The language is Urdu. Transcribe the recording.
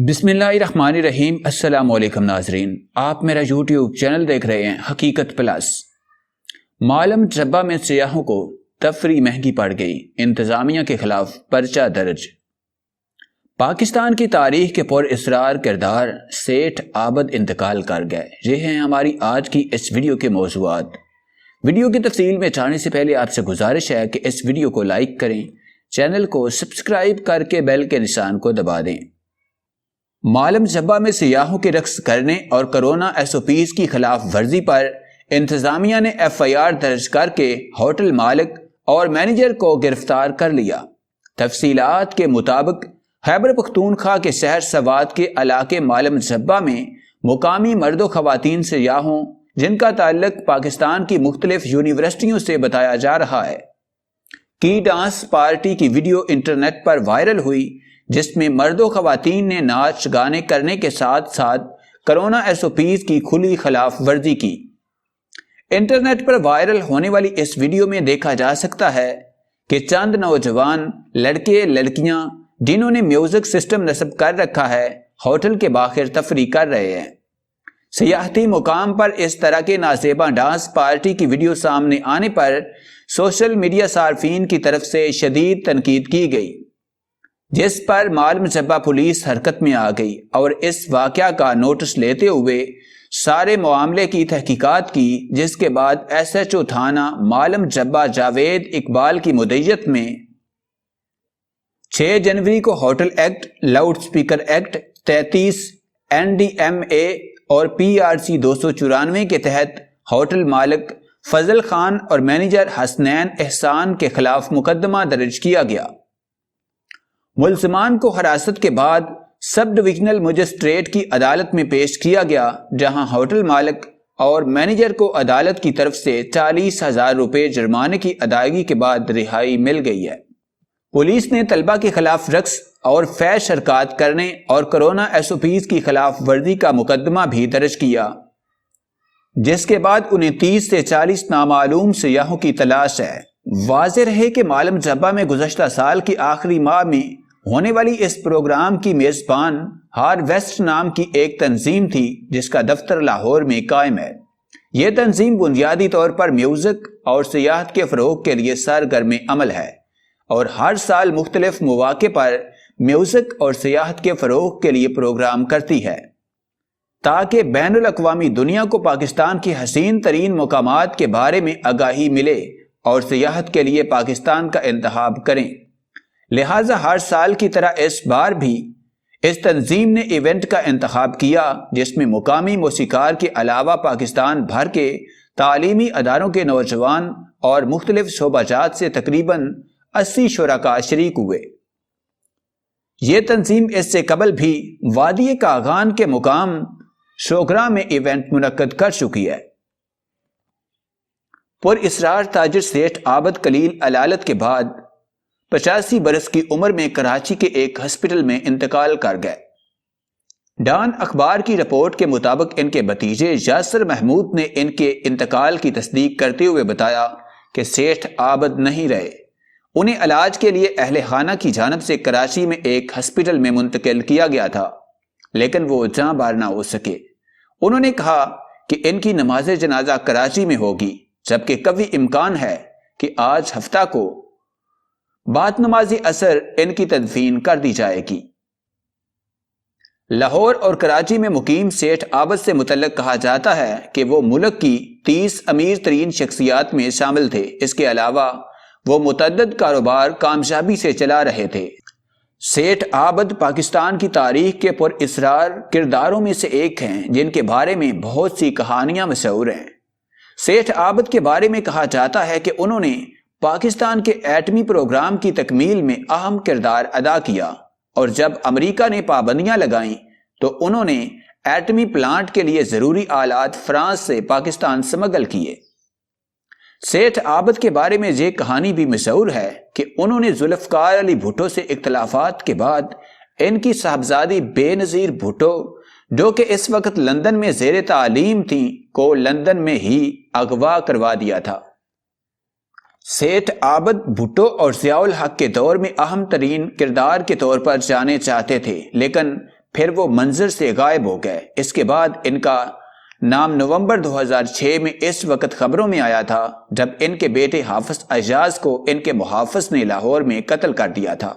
بسم اللہ الرحمن الرحیم۔ السلام علیکم ناظرین، آپ میرا یوٹیوب چینل دیکھ رہے ہیں حقیقت پلس۔ معلم جبہ میں سیاحوں کو تفریح مہنگی پڑ گئی، انتظامیہ کے خلاف پرچہ درج۔ پاکستان کی تاریخ کے پر اسرار کردار سیٹھ عابد انتقال کر گئے۔ یہ ہیں ہماری آج کی اس ویڈیو کے موضوعات۔ ویڈیو کی تفصیل میں جانے سے پہلے آپ سے گزارش ہے کہ اس ویڈیو کو لائک کریں، چینل کو سبسکرائب کر کے بیل کے نشان کو دبا دیں۔ معلم جبہ میں سیاحوں کے رقص کرنے اور کرونا ایس او پیز کی خلاف ورزی پر انتظامیہ نے ایف آئی آر درج کر کے ہوٹل مالک اور مینیجر کو گرفتار کر لیا۔ تفصیلات کے مطابق خیبر پختونخوا کے شہر سوات کے علاقے معلم جبہ میں مقامی مرد و خواتین سیاحوں جن کا تعلق پاکستان کی مختلف یونیورسٹیوں سے بتایا جا رہا ہے کی ڈانس پارٹی کی ویڈیو انٹرنیٹ پر وائرل ہوئی، جس میں مرد و خواتین نے ناچ گانے کرنے کے ساتھ ساتھ کرونا ایس او پیز کی کھلی خلاف ورزی کی۔ انٹرنیٹ پر وائرل ہونے والی اس ویڈیو میں دیکھا جا سکتا ہے کہ چند نوجوان لڑکے لڑکیاں جنہوں نے میوزک سسٹم نصب کر رکھا ہے ہوٹل کے باہر تفریح کر رہے ہیں۔ سیاحتی مقام پر اس طرح کے نازیبا ڈانس پارٹی کی ویڈیو سامنے آنے پر سوشل میڈیا صارفین کی طرف سے شدید تنقید کی گئی، جس پر معلم جبہ پولیس حرکت میں آ گئی اور اس واقعہ کا نوٹس لیتے ہوئے سارے معاملے کی تحقیقات کی، جس کے بعد ایس ایچ او تھانہ معلم جبہ جاوید اقبال کی مدیریت میں 6 جنوری کو hotel act, loud speaker act 33، N D M A اور پی آر سی 294 کے تحت ہوٹل مالک فضل خان اور مینیجر حسنین احسان کے خلاف مقدمہ درج کیا گیا۔ ملزمان کو حراست کے بعد سب ڈویژنل مجسٹریٹ کی عدالت میں پیش کیا گیا، جہاں ہوٹل مالک اور مینیجر کو عدالت کی طرف سے 40,000 روپے جرمانے کی ادائیگی کے بعد رہائی مل گئی ہے۔ پولیس نے طلبہ کے خلاف رقص اور فحش حرکات کرنے اور کرونا ایس او پیز کی خلاف ورزی کا مقدمہ بھی درج کیا، جس کے بعد انہیں 30 سے 40 نامعلوم سیاحوں کی تلاش ہے۔ واضح رہے کہ معلم جبہ میں گزشتہ سال کی آخری ماہ میں ہونے والی اس پروگرام کی میزبان ہارویسٹ نام کی ایک تنظیم تھی، جس کا دفتر لاہور میں قائم ہے۔ یہ تنظیم بنیادی طور پر میوزک اور سیاحت کے فروغ کے لیے سرگرم عمل ہے اور ہر سال مختلف مواقع پر میوزک اور سیاحت کے فروغ کے لیے پروگرام کرتی ہے، تاکہ بین الاقوامی دنیا کو پاکستان کی حسین ترین مقامات کے بارے میں آگاہی ملے اور سیاحت کے لیے پاکستان کا انتخاب کریں۔ لہٰذا ہر سال کی طرح اس بار بھی اس تنظیم نے ایونٹ کا انتخاب کیا، جس میں مقامی موسیقار کے علاوہ پاکستان بھر کے تعلیمی اداروں کے نوجوان اور مختلف شعبہ جات سے تقریباً 80 شرکاء شریک ہوئے۔ یہ تنظیم اس سے قبل بھی وادی کاغان کے مقام شوگراں میں ایونٹ منعقد کر چکی ہے۔ پر اسرار تاجر سیٹھ عابد کلیل علالت کے بعد 85 برس کی عمر میں کراچی کے ایک ہسپتال میں انتقال کر گئے۔ ڈان اخبار کی رپورٹ کے مطابق ان کے بھتیجے یاسر محمود نے ان کے انتقال کی تصدیق کرتے ہوئے بتایا کہ سیٹھ عابد نہیں رہے، انہیں علاج کے لیے اہل خانہ کی جانب سے کراچی میں ایک ہسپتال میں منتقل کیا گیا تھا، لیکن وہ جاں بار نہ ہو سکے۔ انہوں نے کہا کہ ان کی نماز جنازہ کراچی میں ہوگی، جبکہ قوی امکان ہے کہ آج ہفتہ کو بعد نماز عصر ان کی تدفین کر دی جائے گی۔ لاہور اور کراچی میں مقیم سیٹھ عابد سے متعلق کہا جاتا ہے کہ وہ ملک کی 30 امیر ترین شخصیات میں شامل تھے۔ اس کے علاوہ وہ متعدد کاروبار کامیابی سے چلا رہے تھے۔ سیٹھ عابد پاکستان کی تاریخ کے پر اسرار کرداروں میں سے ایک ہیں، جن کے بارے میں بہت سی کہانیاں مشہور ہیں۔ سیٹھ عابد کے بارے میں کہا جاتا ہے کہ انہوں نے پاکستان کے ایٹمی پروگرام کی تکمیل میں اہم کردار ادا کیا، اور جب امریکہ نے پابندیاں لگائیں تو انہوں نے ایٹمی پلانٹ کے لیے ضروری آلات فرانس سے پاکستان سمگل کیے۔ سیٹھ عابد کے بارے میں یہ کہانی بھی مشہور ہے کہ انہوں نے ذوالفقار علی بھٹو سے اختلافات کے بعد ان کی صاحبزادی بے نظیر بھٹو، جو کہ اس وقت لندن میں زیر تعلیم تھیں، کو لندن میں ہی اغوا کروا دیا تھا۔ سیٹھ عابد بھٹو اور ضیاء الحق کے دور میں اہم ترین کردار کے طور پر جانے چاہتے تھے، لیکن پھر وہ منظر سے غائب ہو گئے۔ اس کے بعد ان کا نام نومبر 2006 میں اس وقت خبروں میں آیا تھا جب ان کے بیٹے حافظ اعجاز کو ان کے محافظ نے لاہور میں قتل کر دیا تھا۔